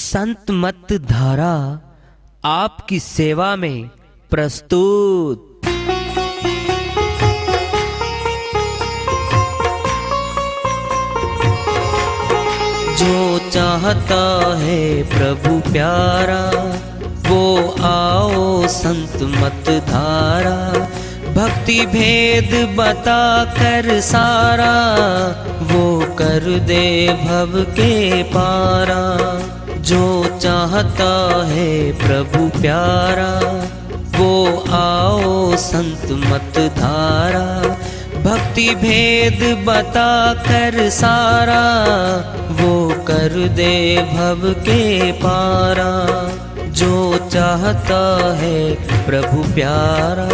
संत मत धारा आपकी सेवा में प्रस्तुत। जो चाहता है प्रभु प्यारा वो आओ संत मत धारा। भक्ति भेद बता कर सारा वो कर दे भव के पारा। जो चाहता है प्रभु प्यारा वो आओ संत मत धारा। भक्ति भेद बता कर सारा वो कर दे भव के पारा। जो चाहता है प्रभु प्यारा।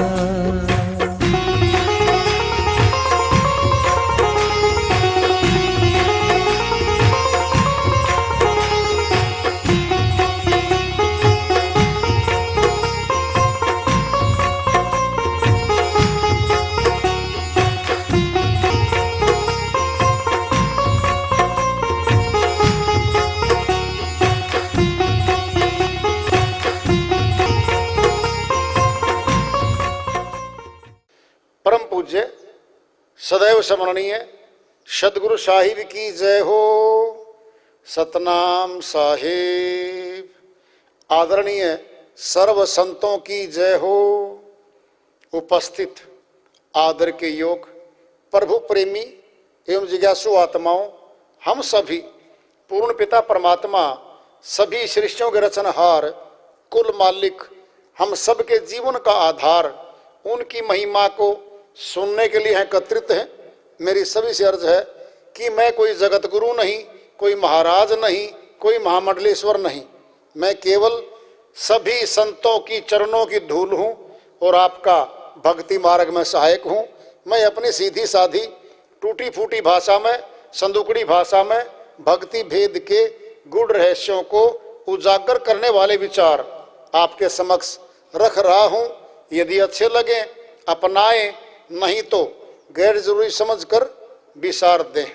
परम पूज्य सदैव स्मरणीय सदगुरु साहिब की जय हो। सतनाम साहिब। आदरणीय सर्व संतों की जय हो। उपस्थित आदर के योग प्रभु प्रेमी एवं जिज्ञासु आत्माओं, हम सभी पूर्ण पिता परमात्मा सभी सृष्टियों के रचनहार कुल मालिक हम सबके जीवन का आधार उनकी महिमा को सुनने के लिए एकत्रित हैं। मेरी सभी से अर्ज है कि मैं कोई जगत गुरु नहीं, कोई महाराज नहीं, कोई महामंडलेश्वर नहीं। मैं केवल सभी संतों की चरणों की धूल हूँ और आपका भक्ति मार्ग में सहायक हूँ। मैं अपनी सीधी साधी टूटी फूटी भाषा में, संदुकड़ी भाषा में भक्ति भेद के गूढ़ रहस्यों को उजागर करने वाले विचार आपके समक्ष रख रहा हूँ। यदि अच्छे लगे अपनाएं, नहीं तो गैर जरूरी समझकर विसार दें।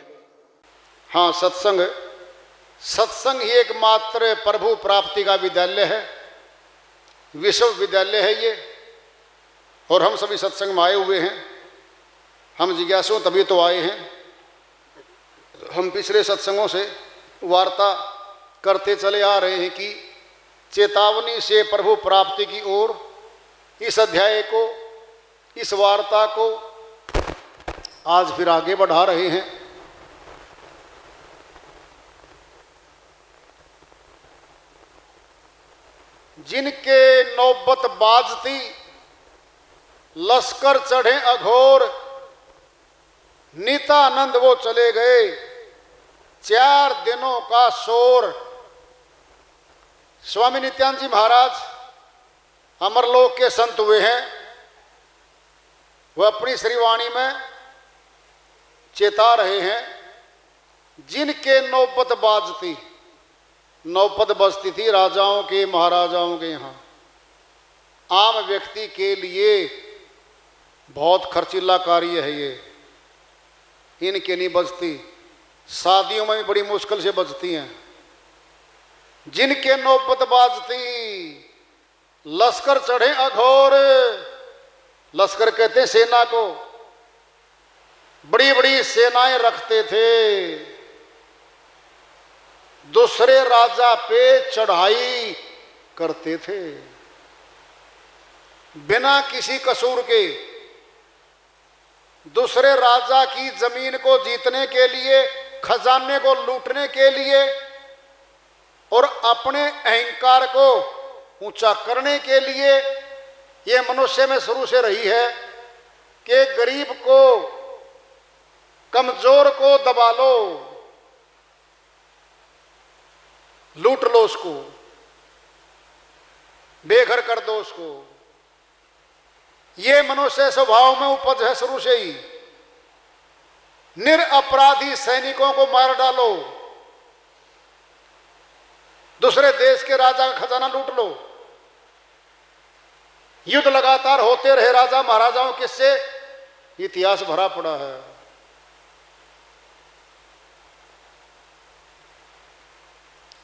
हाँ, सत्संग ही एकमात्र प्रभु प्राप्ति का विद्यालय है, विश्वविद्यालय है ये। और हम सभी सत्संग में आए हुए हैं। हम जिज्ञासु तभी तो आए हैं। हम पिछले सत्संगों से वार्ता करते चले आ रहे हैं कि चेतावनी से प्रभु प्राप्ति की ओर इस अध्याय को, इस वार्ता को आज फिर आगे बढ़ा रहे हैं। जिनके नौबत बाजती लश्कर चढ़े अघोर, नितानंद वो चले गए 4 दिनों का शोर। स्वामी नित्यानंद जी महाराज अमरलोक के संत हुए हैं। वह अपनी श्रीवाणी में चेता रहे हैं, जिनके नौबत बाजती, नौबत बजती थी राजाओं के, महाराजाओं के यहाँ। आम व्यक्ति के लिए बहुत खर्चीला कार्य है ये। इनके नहीं बजती, शादियों में भी बड़ी मुश्किल से बजती हैं। जिनके नौबत बाजती लश्कर चढ़े अघोर। लश्कर कहते हैं सेना को, बड़ी बड़ी सेनाएं रखते थे। दूसरे राजा पे चढ़ाई करते थे बिना किसी कसूर के। दूसरे राजा की जमीन को जीतने के लिए, खजाने को लूटने के लिए और अपने अहंकार को ऊंचा करने के लिए ये मनुष्य में शुरू से रही है कि गरीब को, कमजोर को दबा लो, लूट लो उसको, बेघर कर दो उसको। ये मनुष्य स्वभाव में उपज है शुरू से ही। निरपराधी सैनिकों को मार डालो, दूसरे देश के राजा का खजाना लूट लो। युद्ध लगातार होते रहे राजा महाराजाओं के, से इतिहास भरा पड़ा है।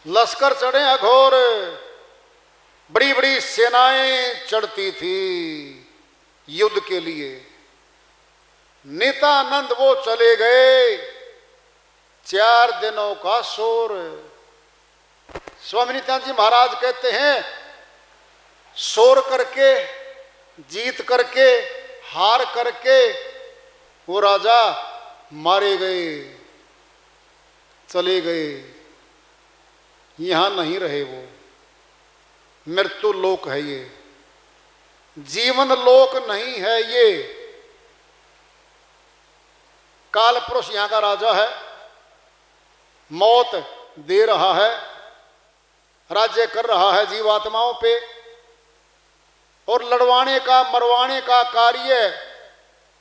लश्कर चढ़े अघोर, बड़ी बड़ी सेनाएं चढ़ती थी युद्ध के लिए। नित्यानंद वो चले गए, 4 दिनों का शोर। स्वामी नित्यानंद जी महाराज कहते हैं, शोर करके, जीत करके, हार करके वो राजा मारे गए, चले गए, यहां नहीं रहे। वो मृत्यु लोक है, ये जीवन लोक नहीं है। ये काल पुरुष यहां का राजा है, मौत दे रहा है, राज्य कर रहा है जीवात्माओं पे, और लड़वाने का मरवाने का कार्य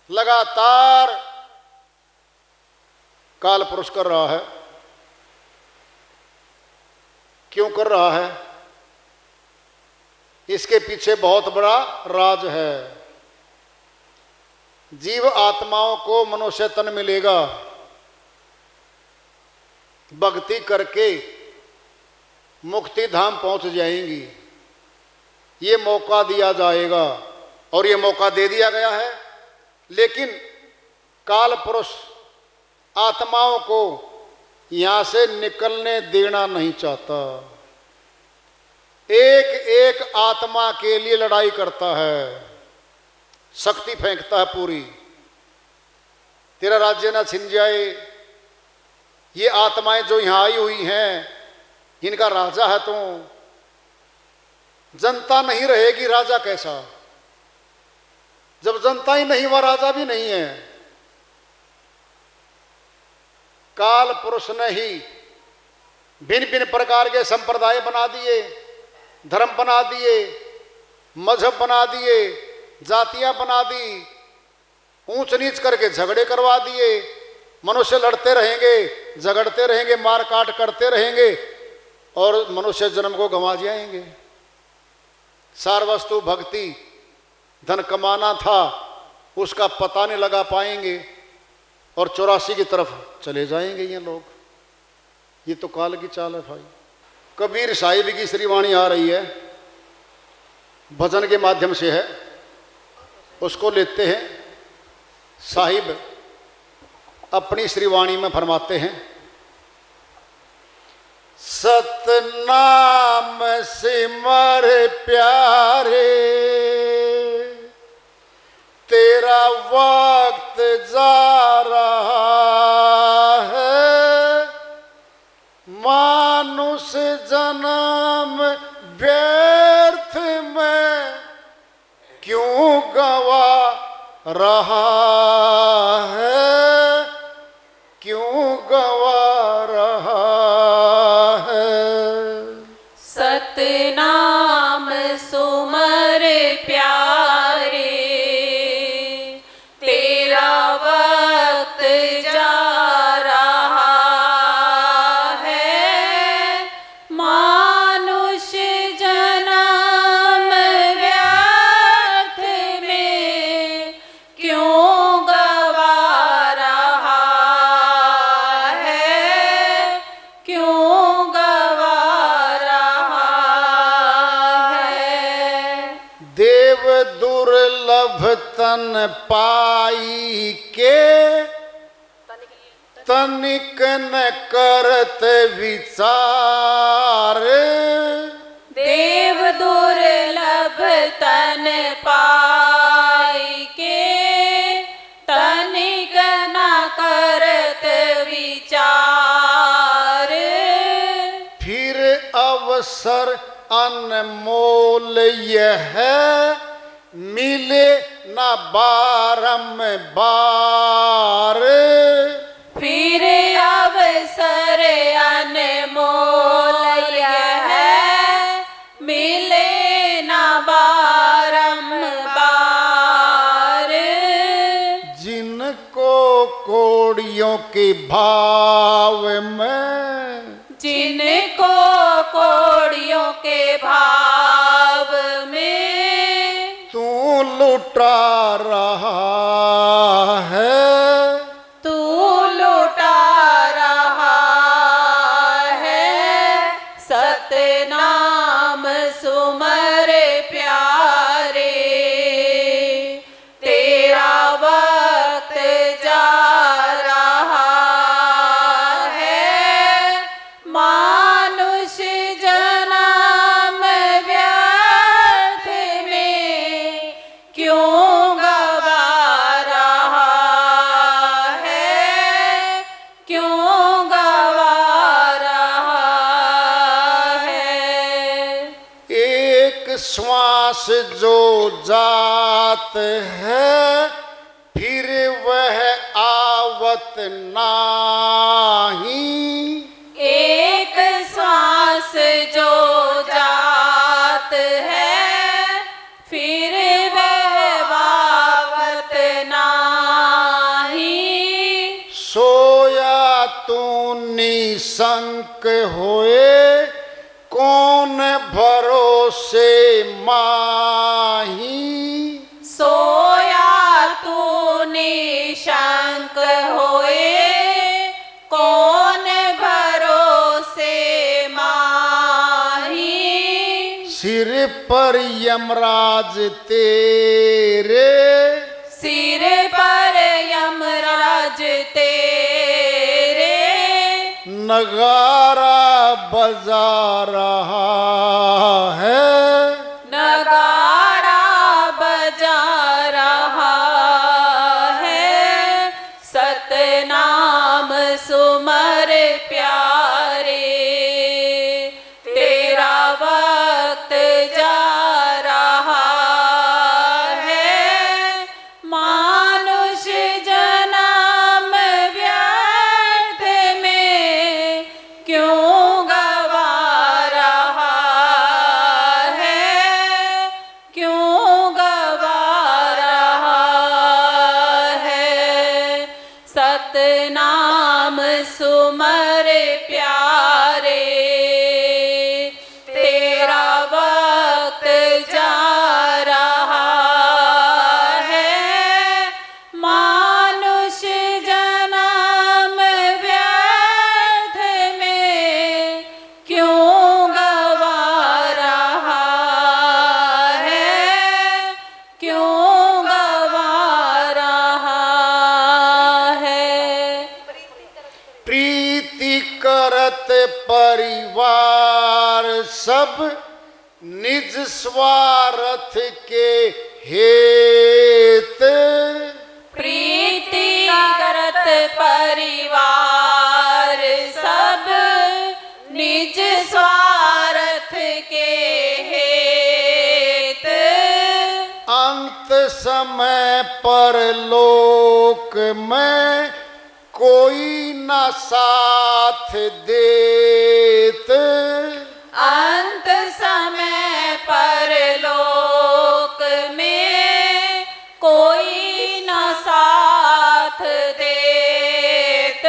लगातार काल पुरुष कर रहा है। क्यों कर रहा है? इसके पीछे बहुत बड़ा राज है। जीव आत्माओं को मनुष्य तन मिलेगा, भक्ति करके मुक्ति धाम पहुंच जाएंगी, ये मौका दिया जाएगा, और ये मौका दे दिया गया है। लेकिन काल पुरुष आत्माओं को यहां से निकलने देना नहीं चाहता। एक एक आत्मा के लिए लड़ाई करता है, शक्ति फेंकता है पूरी, तेरा राज्य ना छिन जाए। ये आत्माएं जो यहां आई हुई हैं, इनका राजा है तू, जनता नहीं रहेगी, राजा कैसा? जब जनता ही नहीं, वह राजा भी नहीं है। काल पुरुष ने ही भिन्न भिन्न प्रकार के संप्रदाय बना दिए, धर्म बना दिए, मजहब बना दिए, जातियां बना दी, ऊंच नीच करके झगड़े करवा दिए। मनुष्य लड़ते रहेंगे, झगड़ते रहेंगे, मार काट करते रहेंगे, और मनुष्य जन्म को गंवा जाएंगे। सार वस्तु भक्ति धन कमाना था, उसका पता नहीं लगा पाएंगे, और 84 की तरफ चले जाएंगे ये लोग। ये तो काल की चाल है भाई। कबीर साहिब की श्रीवाणी आ रही है, भजन के माध्यम से है, उसको लेते हैं। साहिब अपनी श्रीवाणी में फरमाते हैं, सतनाम सिमर प्यारे, तेरा वक्त जा रहा है, मानुष जन्म व्यर्थ में क्यों गवा रहा है, क्यों गवा रहा है। सतनाम सुमर प्यारे, तेरा वक्त जा रहा है, मानुष जन्म व्यर्थ में क्यों गवा रहा है, क्यों गवा रहा है। देव दुर्लभ तन पाई के, तनिक न करत विचार, देव दुर्लभ तन पाई के, तनिक न करत विचार, फिर अवसर अनमोल यह मिले न बारंबार, फिर अवसर अनमोल यह मिले न बारंबार, जिनको कोड़ियों के भाव में, जिनको कोड़ियों के भाव में तू लुटा रहा है, तू लुटा रहा है, सतनाम सुमर प्यारे, तेरा वक्त जा रहा है, मानुष जन्म व्यर्थ में क्यों गवा रहा है, क्यों गवा रहा है। एक श्वास जो जात है फिर वह आवत नाही, एक श्वास जो जात है फिर वह वावत नाही। सोया तू निशंक होए कौन भरोसे माही, सोया तू निशंक होए कौन भरोसे माही। सिर पर यमराज तेरे, सिर पर यमराज तेरे, नगारा बजा रहा है, नगाड़ा बजा रहा है, सतनाम सुमर प्यारे, तेरा वक्त जा रहा है, मानुष जन्म व्यर्थ में क्यों गवा रहा है, क्यों गवा रहा है, सतनाम सुमर प्यारे, तेरा वक्त जा रहा है, मानुष जन्म व्यर्थ में क्यों गवा रहा है, क्यों गवा रहा है। प्रीति करत परिवार सब निज स्वार्थ के हेत, प्रीति करत परिवार सब निज स्वार्थ के हेत, अंत समय पर लोक में कोई न साथ देत, अंत समय पर लोक में कोई न साथ देत,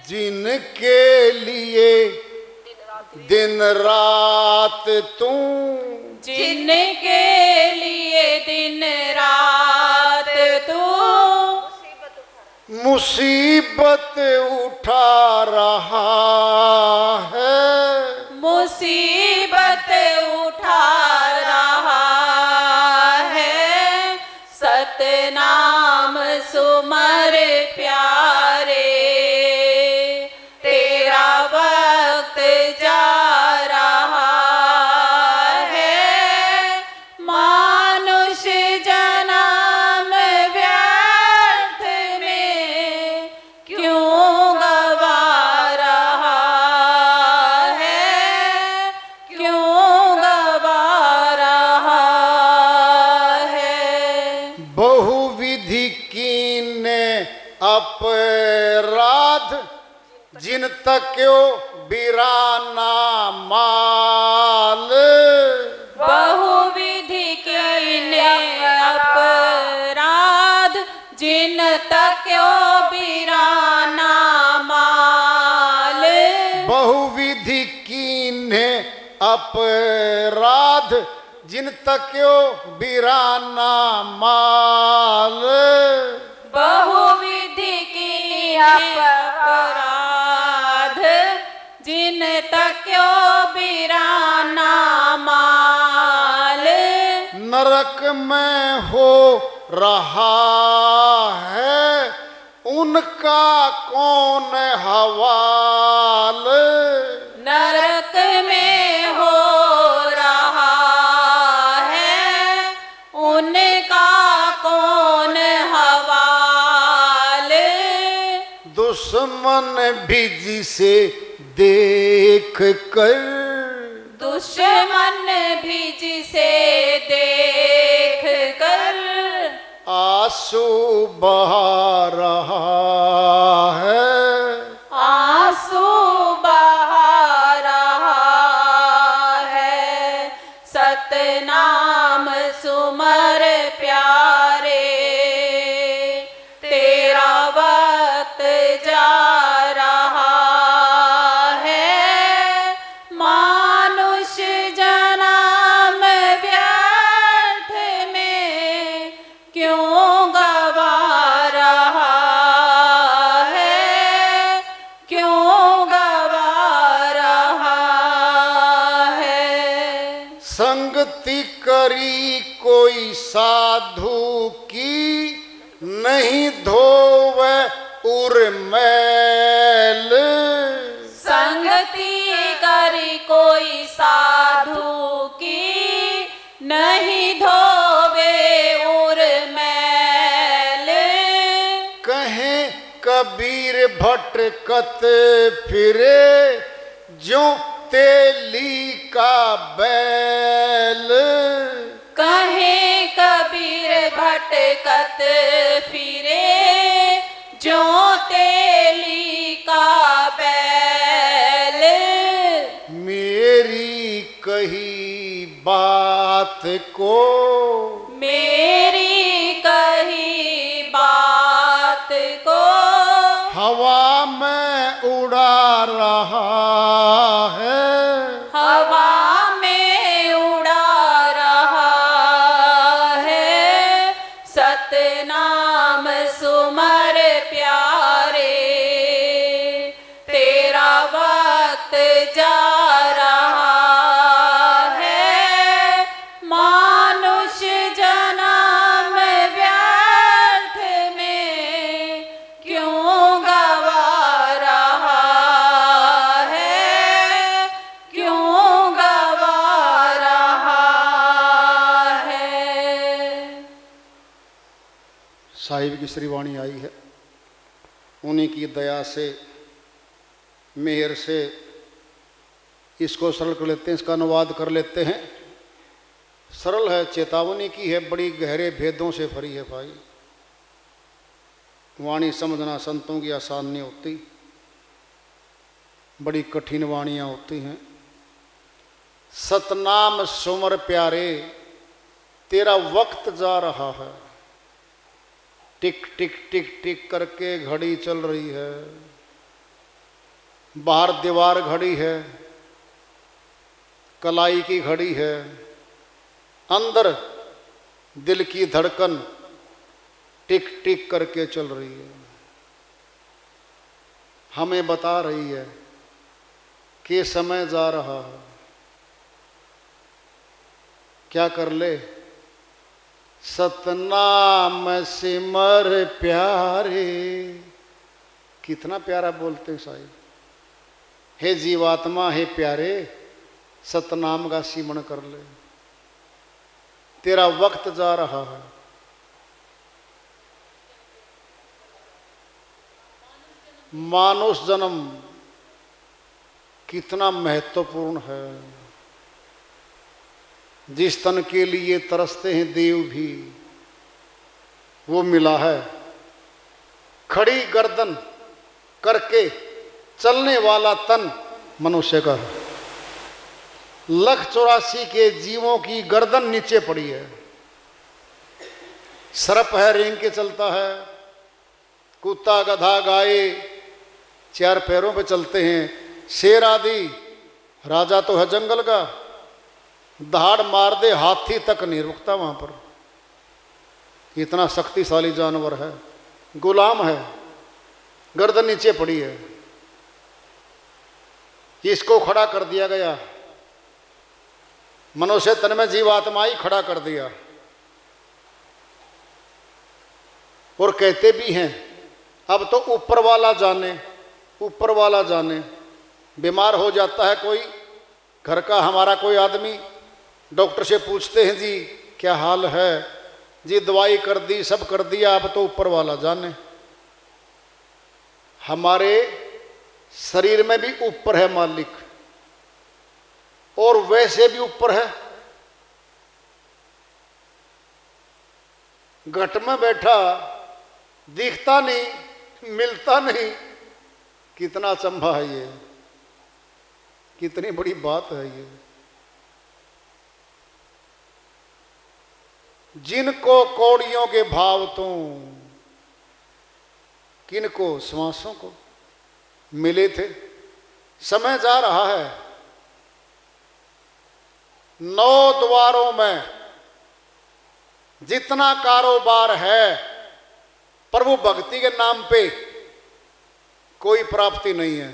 जिनके लिए दिन रात तू जिनके लिए दिन रात तू मुसीबत उठा रहा है, मुसीबत उठा रहा है, सतनाम सुमर प्यारे, तेरा वक्त जा रहा है, मानुष जन्म व्यर्थ में क्यों गवा रहा है, क्यों गवा रहा है। बहुविधि कीने अपराध जिन तक्यो बिराना माल, बहुविधि कीने अपराध जिन तक्यो बिराना माल, बहुविधि कीने अपराध जिन तक्यो बिराना माल, बहुविधि की अपराध जिन जिन तक्यो बिराना माल। नरक में हो रहा है उनका कौन हवाल। नरक में हो रहा है उनका कौन हवाल। दुश्मन भी जिसे देख कर, दुश्मन भी जिसे देख कर आंसू बहा रहा है। आंसू बहा रहा है। सतनाम सुमर प्यारे तेरा वक्त जा रहा है। मानुष जन्म व्यर्थ में क्यों गवा रहा है। क्यों गवा रहा है। संगति करी कोई साधु की नहीं धोवे उर्मैल। संगति करी कोई साधु की नहीं धोवे उर्मैल। कहें कबीर भटकत फिरे ज्यों तेली का बैल। कहे कबीर भटकत फिरे जो तेली का बैल। मेरी कही बात को, मेरी कही बात को हवा में उड़ा रहा है। हवा में उड़ा रहा है। सतनाम सुमर प्यारे तेरा वक्त जा रहा है। मानुष जन्म व्यर्थ में क्यों गवा रहा है। क्यों गवा रहा है। साहिब की श्रीवाणी आई है, उन्हीं की दया से मेहर से इसको सरल कर लेते हैं, इसका अनुवाद कर लेते हैं। सरल है, चेतावनी की है, बड़ी गहरे भेदों से भरी है भाई। वाणी समझना संतों की आसान नहीं होती, बड़ी कठिन वाणियाँ होती हैं। सतनाम सुमर प्यारे तेरा वक्त जा रहा है। टिक टिक टिक टिक करके घड़ी चल रही है। बाहर दीवार घड़ी है, कलाई की घड़ी है, अंदर दिल की धड़कन टिक टिक करके चल रही है। हमें बता रही है कि समय जा रहा है। क्या कर ले? सतनाम सिमर प्यारे। कितना प्यारा बोलते हैं साईं। हे जीवात्मा, हे प्यारे, सतनाम का सिमरण कर ले, तेरा वक्त जा रहा है। मानुष जन्म कितना महत्वपूर्ण है। जिस तन के लिए तरसते हैं देव भी, वो मिला है। खड़ी गर्दन करके चलने वाला तन मनुष्य का है। 184 के जीवों की गर्दन नीचे पड़ी है। सर्प है, रेंग के चलता है। कुत्ता, गधा, गाय 4 पैरों पे चलते हैं। शेर आदि राजा तो है जंगल का, दहाड़ मार दे हाथी तक नहीं रुकता वहां पर। इतना शक्तिशाली जानवर है। गुलाम है, गर्दन नीचे पड़ी है। इसको खड़ा कर दिया गया, मनुष्य तन में जीवात्मा ही खड़ा कर दिया। और कहते भी हैं अब तो ऊपर वाला जाने, ऊपर वाला जाने। बीमार हो जाता है कोई घर का हमारा कोई आदमी, डॉक्टर से पूछते हैं जी क्या हाल है, जी दवाई कर दी, सब कर दिया, अब तो ऊपर वाला जाने। हमारे शरीर में भी ऊपर है मालिक, और वैसे भी ऊपर है। घट में बैठा दिखता नहीं, मिलता नहीं, कितना अचंभा है ये, कितनी बड़ी बात है ये। जिनको कौड़ियों के भाव तो किनको श्वासों को मिले थे। समय जा रहा है, 9 द्वारों में जितना कारोबार है प्रभु भक्ति के नाम पे कोई प्राप्ति नहीं है।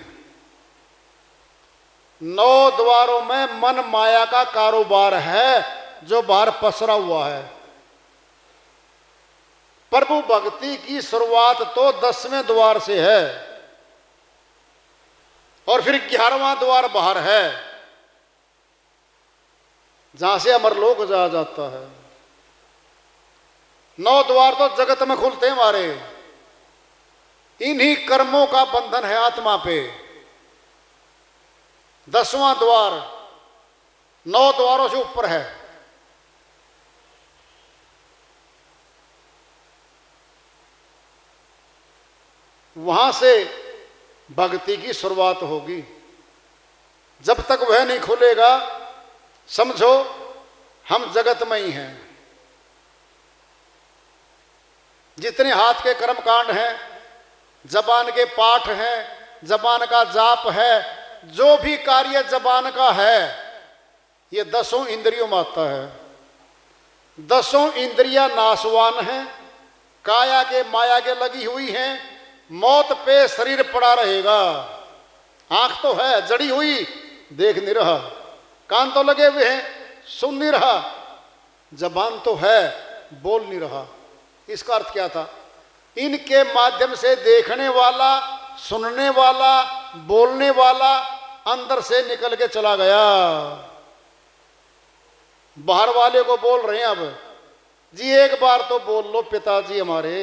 9 द्वारों में मन माया का कारोबार है जो बाहर पसरा हुआ है। प्रभु भक्ति की शुरुआत तो 10वें द्वार से है और फिर 11वां द्वार बाहर है जहां से अमरलोक जा जाता है। 9 द्वार तो जगत में खुलते हैं हमारे, इन्हीं कर्मों का बंधन है आत्मा पे। 10वां द्वार 9 द्वारों से ऊपर है। वहां से भक्ति की शुरुआत होगी। जब तक वह नहीं खुलेगा समझो हम जगत में ही हैं। जितने हाथ के कर्म कांड हैं, जबान के पाठ हैं, जबान का जाप है, जो भी कार्य जबान का है ये 10 इंद्रियों में आता है। 10 इंद्रियां नाशवान हैं, काया के माया के लगी हुई हैं। मौत पे शरीर पड़ा रहेगा। आंख तो है जड़ी हुई, देख नहीं रहा, कान तो लगे हुए हैं, सुन नहीं रहा, जबान तो है, बोल नहीं रहा। इसका अर्थ क्या था? इनके माध्यम से देखने वाला, सुनने वाला, बोलने वाला अंदर से निकल के चला गया। बाहर वाले को बोल रहे हैं अब जी एक बार तो बोल लो पिताजी हमारे,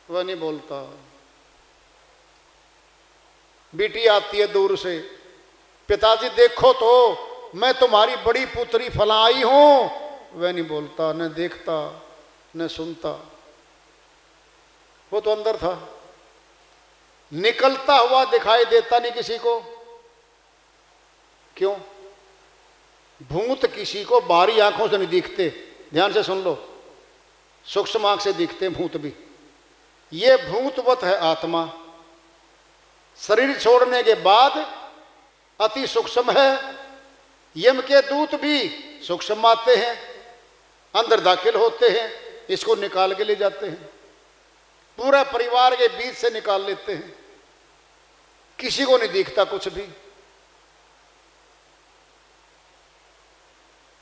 वह नहीं बोलता। बेटी आती है दूर से, पिताजी देखो तो मैं तुम्हारी बड़ी पुत्री फला आई हूं, वह नहीं बोलता, न देखता न सुनता। वो तो अंदर था, निकलता हुआ दिखाई देता नहीं किसी को। क्यों? भूत किसी को बाहरी आंखों से नहीं दिखते। ध्यान से सुन लो, सूक्ष्म आंख से दिखते हैं भूत भी। ये भूतवत है आत्मा। शरीर छोड़ने के बाद अति सूक्ष्म है। यम के दूत भी सूक्ष्म आते हैं, अंदर दाखिल होते हैं, इसको निकाल के ले जाते हैं, पूरा परिवार के बीच से निकाल लेते हैं। किसी को नहीं दिखता कुछ भी।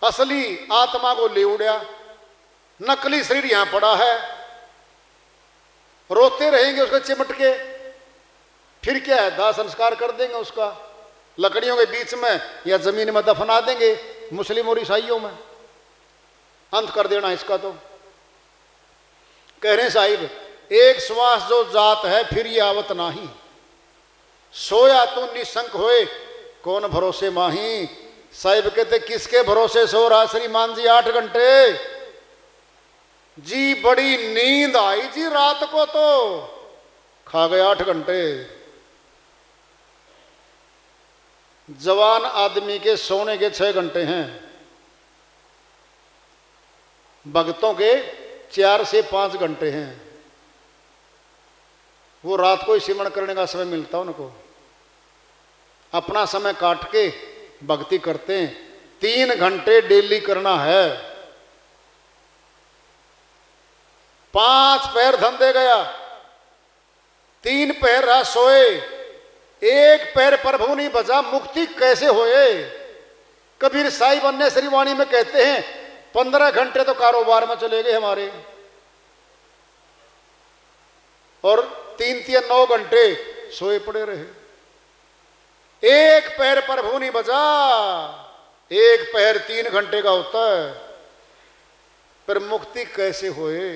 असली आत्मा को ले उड़ा, नकली शरीर यहां पड़ा है। रोते रहेंगे उसको चिमट के, फिर क्या है, दाह संस्कार कर देंगे उसका लकड़ियों के बीच में या जमीन में दफना देंगे, मुस्लिम और ईसाइयों में। अंत कर देना इसका। तो कह रहे साहिब एक श्वास जो जात है फिर ये आवत नाही, सोया तू निशंक होए कौन भरोसे माही। साहिब कहते किसके भरोसे सो रहा श्रीमान जी 8 घंटे जी, बड़ी नींद आई जी रात को तो खा गए 8 घंटे। जवान आदमी के सोने के 6 घंटे हैं, भक्तों के 4 से 5 घंटे हैं। वो रात को ही सिमरण करने का समय मिलता उनको, अपना समय काट के भक्ति करते हैं। 3 घंटे डेली करना है। 5 पैर धंधे गया, 3 पैर रहा सोए, 1 पैर प्रभु नहीं बजा बजा, मुक्ति कैसे होए। कबीर साहिब अन्य श्रीवाणी में कहते हैं 15 घंटे तो कारोबार में चले गए हमारे, और 3 या 9 घंटे सोए पड़े रहे। एक पैर प्रभु नहीं बजा, एक पैर 3 घंटे का होता है, पर मुक्ति कैसे होए।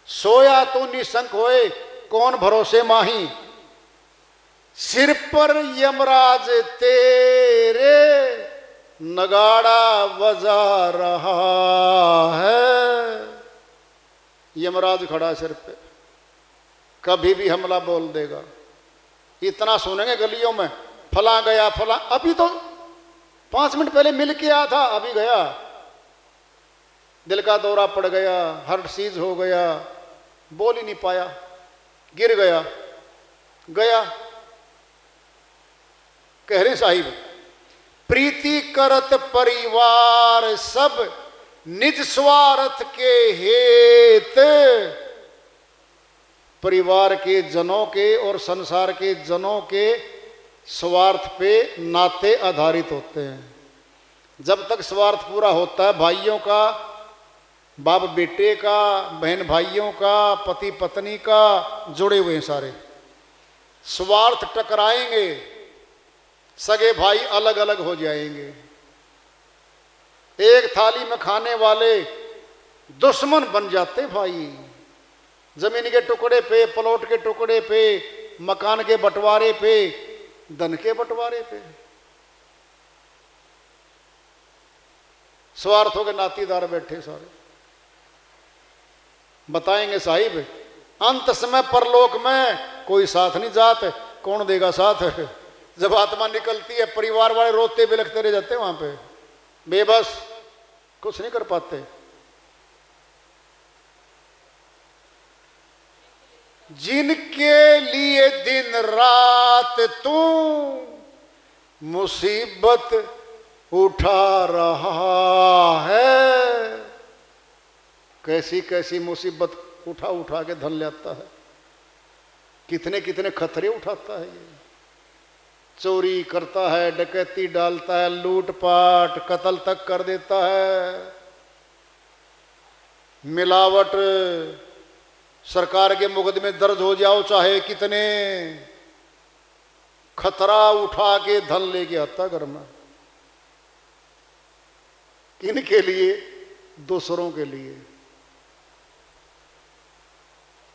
सोया तो निशंक होए, कौन भरोसे माही। सिर पर यमराज तेरे नगाड़ा बजा रहा है। यमराज खड़ा सिर पे, कभी भी हमला बोल देगा। इतना सुनेंगे गलियों में, फला गया फला, अभी तो 5 मिनट पहले मिल के आया था, अभी गया, दिल का दौरा पड़ गया, हार्ट सीज हो गया, बोल ही नहीं पाया, गिर गया, गया। कह रहे साहिब, प्रीति करत परिवार सब निज स्वार्थ के हेत। परिवार के जनों के और संसार के जनों के स्वार्थ पे नाते आधारित होते हैं। जब तक स्वार्थ पूरा होता है, भाइयों का, बाप बेटे का, बहन भाइयों का, पति पत्नी का, जुड़े हुए हैं सारे। स्वार्थ टकराएंगे, सगे भाई अलग अलग हो जाएंगे। एक थाली में खाने वाले दुश्मन बन जाते भाई। जमीन के टुकड़े पे, प्लॉट के टुकड़े पे, मकान के बंटवारे पे, धन के बंटवारे पे, स्वार्थों के नातीदार बैठे सारे। बताएंगे साहिब, अंत समय परलोक में कोई साथ नहीं जात, कौन देगा साथ। जब आत्मा निकलती है, परिवार वाले रोते बिलखते रह जाते हैं वहां पे, बेबस, कुछ नहीं कर पाते। जिनके लिए दिन रात तू मुसीबत उठा रहा है। कैसी कैसी मुसीबत उठा उठा के धन लाता है, कितने कितने खतरे उठाता है ये। चोरी करता है, डकैती डालता है, लूटपाट, कत्ल तक कर देता है, मिलावट, सरकार के मुकदमे दर्ज हो जाओ चाहे कितने, खतरा उठा के धन लेके आता घर में। किनके लिए? दूसरों के लिए।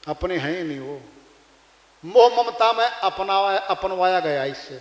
अपने हैं ही नहीं वो। मोह ममता में अपनवाया गया इससे।